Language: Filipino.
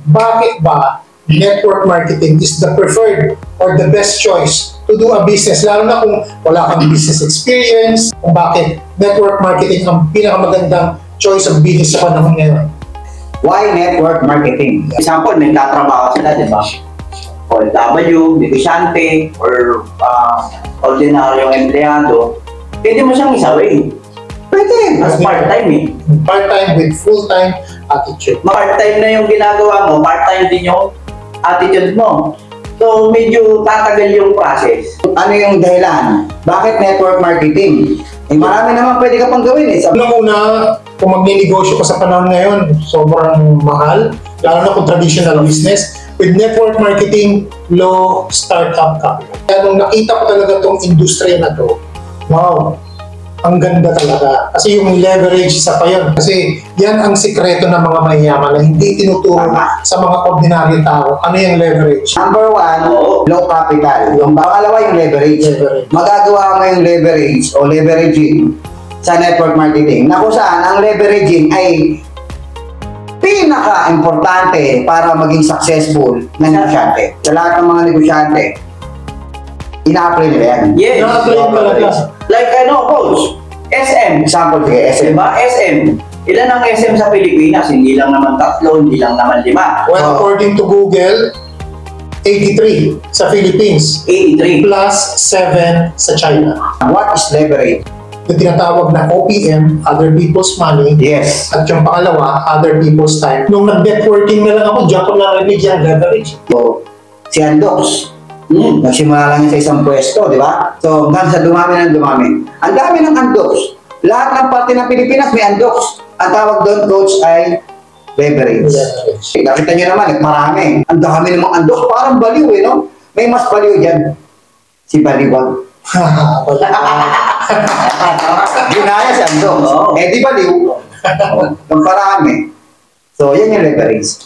Bakit ba network marketing is the preferred or the best choice to do a business? Lalo na kung wala kang business experience, kung bakit network marketing ang pinakamagandang choice of business sa panahon ngayon. Why network marketing? Example, may tatrabaho sila, di ba? OFW, negosyante, or ordinaryong empleyado. Pwede mo siyang isawin. Pwede, as part-time eh. Part-time with full-time attitude. Part-time na yung ginagawa mo, part-time din yung attitude mo. So, medyo tatagal yung process. Ano yung dahilan? Bakit network marketing? Eh, marami naman pwede ka pang gawin eh. Unang-una, kung magninegosyo ka sa panahon ngayon, sobrang mahal. Lalo na kung traditional business. With network marketing, low startup capital. Kaya nung nakita ko talaga itong industriya na to, wow, ang ganda talaga. Kasi yung leverage, isa pa yun. Kasi yan ang sikreto ng mga mayayaman na hindi tinuturo sa mga ordinary tao. Ano yung leverage? Number one, low capital. Yung pangalawa yung leverage. Magagawa mo yung leverage o leveraging sa network marketing na kung saan ang leveraging ay pinaka-importante para maging successful na negosyante. Sa lahat ng mga negosyante, ina-apply nila yan. Yes, ina-apply talaga. Like coach, SM. Example, SM. Diba? SM. Ilan ang SM sa Pilipinas? Hindi lang naman 3, hindi lang naman 5. Well, according to Google, 83 sa Philippines. 83. Plus 7 sa China. What is leverage? Yung tinatawag na OPM, other people's money. Yes. At yung pangalawa, other people's time. Nung nag-networking na lang ako, diyan ko narinig yan, leverage. So, si Andox, nagsimula lang sa isang pwesto, di ba? So, hanggang sa dumami ng dumami. Ang dami ng Andox. Lahat ng parte ng Pilipinas may Andox. Ang tawag doon, coach, ay leverage. Nakita nyo naman, marami. Ang dami namang Andox, parang baliw eh, no? May mas baliw dyan. Si Baliwag. Ginaya si Andox. Eh, di baliw. Ang parami. So, yan yung leverage.